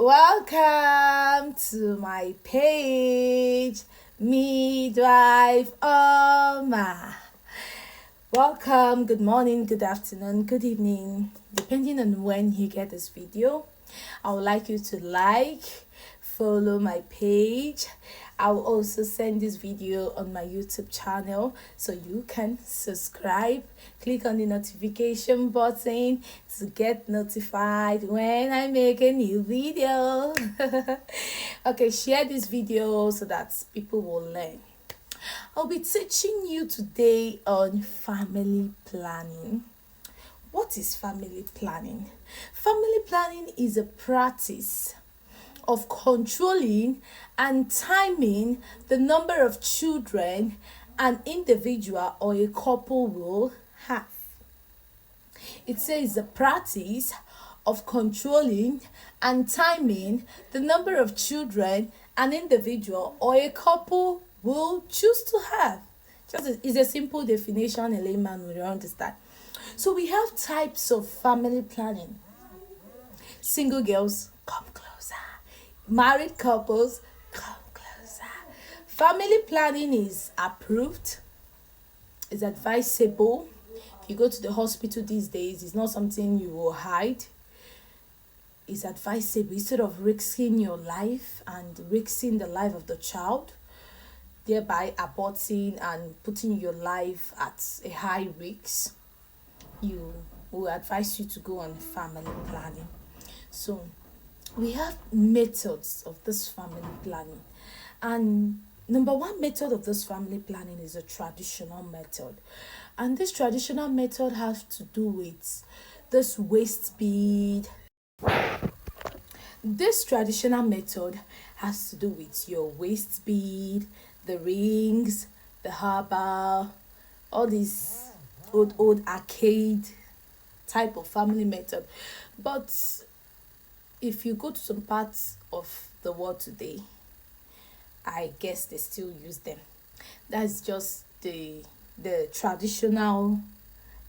Welcome to my page, Midwife Oma. Welcome, good morning, good afternoon, good evening, depending on when you get this video. I would like you to follow my page. I will also send this video on my YouTube channel so you can subscribe. Click on the notification button to get notified when I make a new video. Okay, share this video so that people will learn. I'll be teaching you today on family planning. What is family planning? Family planning is a practice of controlling and timing the number of children an individual or a couple will have. It says the practice of controlling and timing the number of children an individual or a couple will choose to have. It's a simple definition a layman will understand. So we have types of family planning. Single girls, come closer. Married couples, come closer. Family planning is approved, is advisable. If you go to the hospital these days, it's not something you will hide. It's advisable instead of risking your life and risking the life of the child, thereby aborting and putting your life at a high risk. You will advise you to go on family planning. So we have methods of this family planning, and number one method of this family planning is a traditional method, and this traditional method has to do with this waist bead. This traditional method has to do with your waist bead, the rings, the herbal, all these old arcade type of family method. But if you go to some parts of the world today, I guess they still use them. That's just the traditional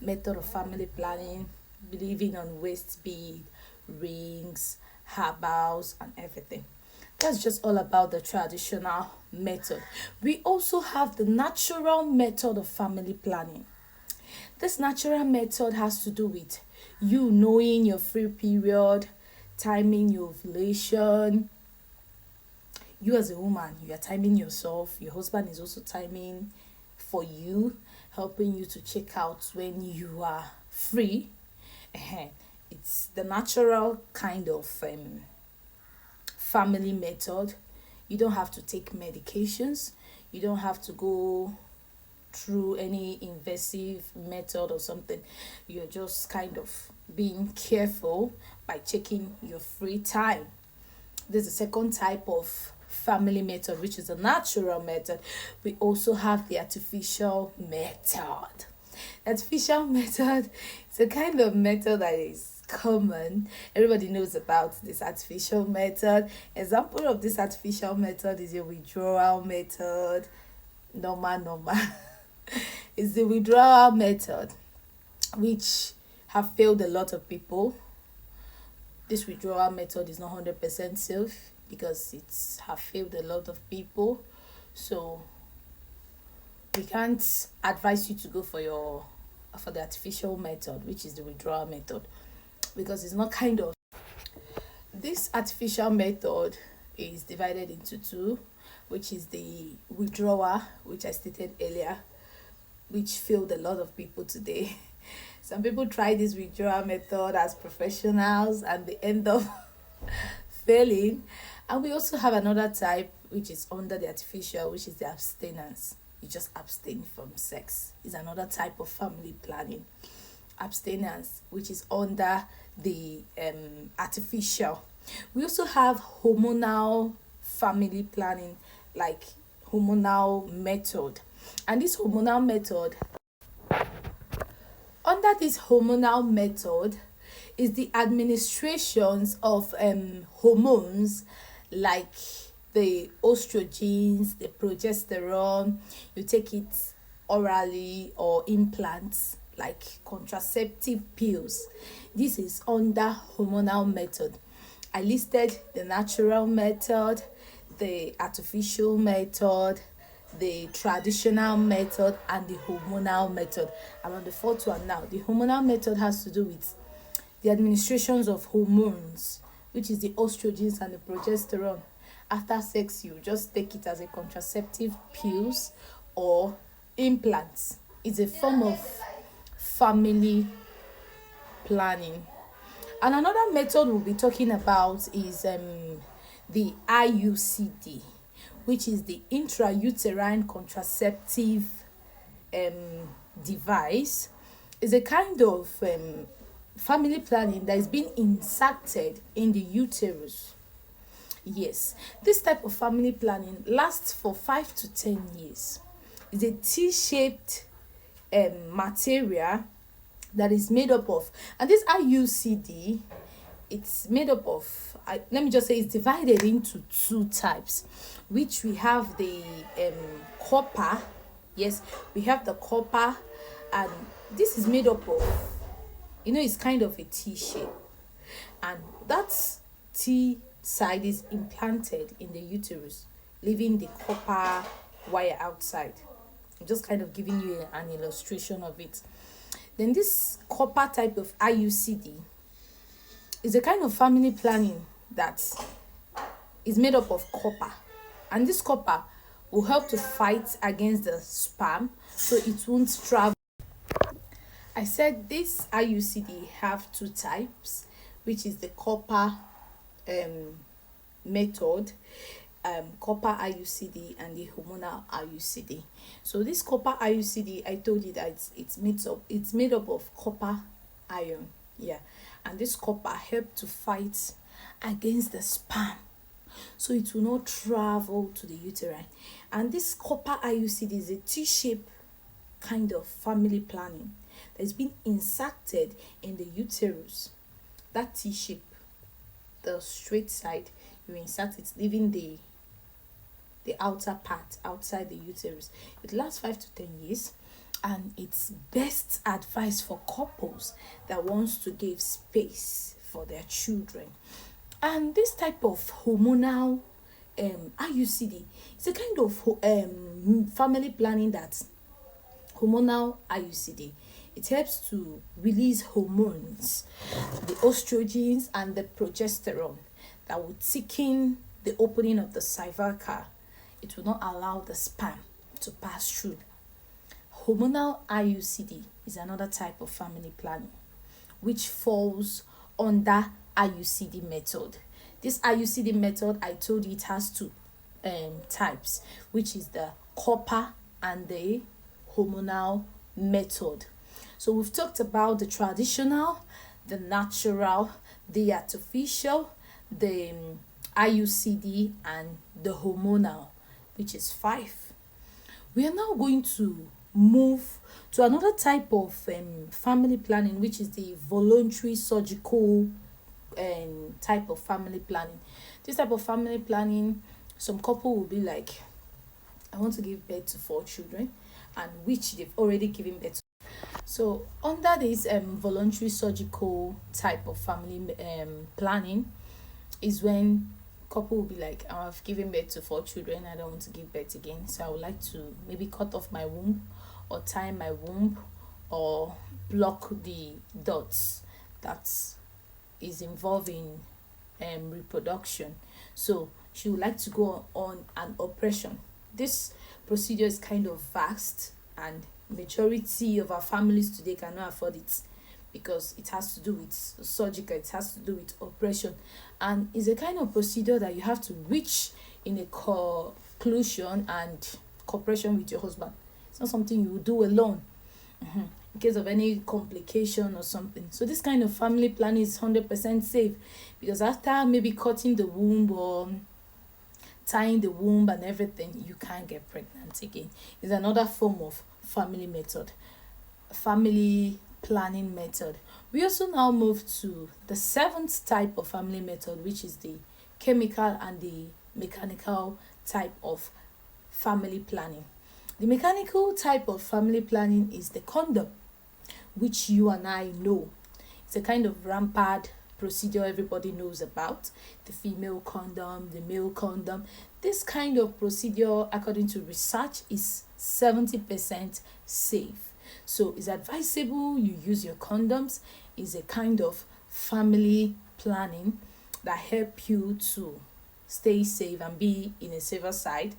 method of family planning, believing on waist bead, rings, herbals, and everything. That's just all about the traditional method. We also have the natural method of family planning. This natural method has to do with you knowing your free period, timing your ovulation. You as a woman, you are timing yourself. Your husband is also timing for you, helping you to check out when you are free. It's the natural kind of family method. You don't have to take medications. You don't have to go through any invasive method or something. You're just kind of being careful by checking your free time. There's a second type of family method, which is a natural method. We also have the artificial method. Artificial method is a kind of method that is common. Everybody knows about this artificial method. Example of this artificial method is your withdrawal method. Normal. It's the withdrawal method, which have failed a lot of people. This withdrawal method is not 100% safe because it's have failed a lot of people. So we can't advise you to go for the artificial method, which is the withdrawal method, because it's not kind of. This artificial method is divided into two, which is the withdrawal, which I stated earlier, which failed a lot of people today. Some people try this withdrawal method as professionals and they end up failing. And we also have another type, which is under the artificial, which is the abstinence. You just abstain from sex. Is another type of family planning. Abstinence, which is under the artificial. We also have hormonal family planning, like hormonal method. And this hormonal method, under this hormonal method, is the administrations of hormones like the estrogens, the progesterone. You take it orally or implants like contraceptive pills. This is under hormonal method. I listed the natural method, the artificial method, the traditional method, and the hormonal method. I'm on the fourth one now. The hormonal method has to do with the administrations of hormones, which is the estrogens and the progesterone. After sex, you just take it as a contraceptive pills or implants. It's a form of family planning. And another method we'll be talking about is the IUCD, which is the intrauterine contraceptive device. Is a kind of family planning that is being inserted in the uterus. Yes, this type of family planning lasts for 5 to 10 years. It's a T-shaped material that is made up of, and this IUCD, it's made up of, let me just say, it's divided into two types, which we have the copper. Yes, we have the copper, and this is made up of, it's kind of a T shape, and that T side is implanted in the uterus, leaving the copper wire outside. I'm just kind of giving you an illustration of it. Then this copper type of IUCD is a kind of family planning that is made up of copper, and this copper will help to fight against the sperm so it won't travel. I said this IUCD have two types, which is the copper method, copper IUCD, and the hormonal IUCD. So this copper IUCD, I told you that it's made up of copper iron, and this copper help to fight against the sperm so it will not travel to the uterine. And this copper IUCD is a T-shaped kind of family planning that's been inserted in the uterus. That T-shape, the straight side, you insert it, leaving the outer part outside the uterus. It lasts 5 to 10 years, and it's best advised for couples that wants to give space for their children. And this type of hormonal IUCD is a kind of family planning that hormonal IUCD, it helps to release hormones, the estrogens and the progesterone, that will thicken the opening of the cervical. It will not allow the sperm to pass through. Hormonal IUCD is another type of family planning which falls under IUCD method. This IUCD method, I told you, it has two types, which is the copper and the hormonal method. So we've talked about the traditional, the natural, the artificial, the IUCD, and the hormonal, which is 5. We are now going to move to another type of family planning, which is the voluntary surgical type of family planning. This type of family planning, some couple will be like, I want to give birth to 4 children, and which they've already given birth to. So under this voluntary surgical type of family planning is when couple will be like, I've given birth to 4 children, I don't want to give birth again, so I would like to maybe cut off my womb or tie my womb or block the dots that is involving reproduction. So she would like to go on an operation. This procedure is kind of vast, and majority of our families today cannot afford it because it has to do with surgical, it has to do with operation, and it's a kind of procedure that you have to reach in a conclusion and cooperation with your husband. It's not something you will do alone in case of any complication or something. So this kind of family planning is 100% safe, because after maybe cutting the womb or tying the womb and everything, you can't get pregnant again. It's another form of family planning method. We also now move to the 7th type of family method, which is the chemical and the mechanical type of family planning. The mechanical type of family planning is the condom, which you and I know. It's a kind of rampant procedure everybody knows about, the female condom, the male condom. This kind of procedure, according to research, is 70% safe. So it's advisable you use your condoms. It's a kind of family planning that help you to stay safe and be in a safer side,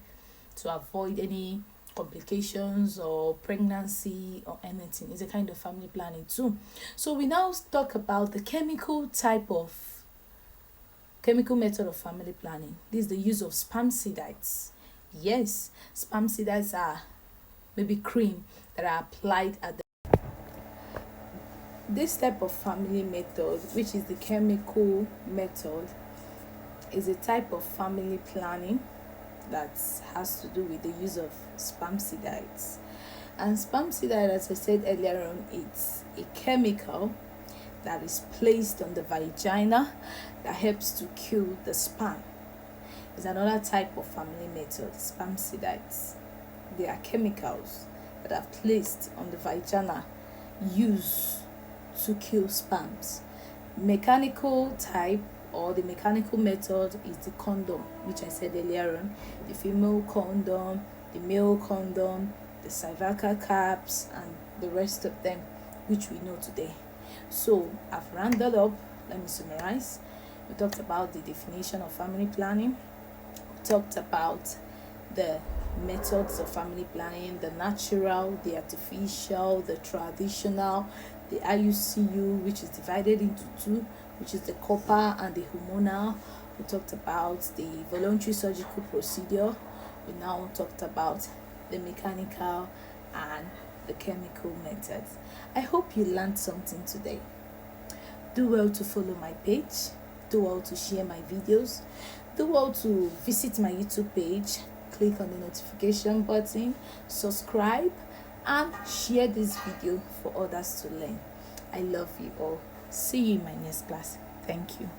to avoid any complications or pregnancy or anything. It's a kind of family planning too. So we now talk about the chemical method of family planning. This is the use of spermicides. Yes, spermicides are maybe cream that are applied at the this type of family method, which is the chemical method, is a type of family planning that has to do with the use of spermicides. And spermicide, as I said earlier on, it's a chemical that is placed on the vagina that helps to kill the sperm. It's another type of family method, spermicides. They are chemicals that are placed on the vagina used to kill sperms. Mechanical type or the mechanical method is the condom, which I said earlier on, the female condom, the male condom, the cervical caps, and the rest of them, which we know today. So I've rounded up. Let me summarize. We talked about the definition of family planning. We talked about the methods of family planning, the natural, the artificial, the traditional, the IUCU, which is divided into two, which is the copper and the hormonal. We talked about the voluntary surgical procedure. We now talked about the mechanical and the chemical methods. I hope you learned something today. Do well to follow my page. Do well to share my videos. Do well to visit my YouTube page. Click on the notification button, subscribe, and share this video for others to learn. I love you all. See you in my next class. Thank you.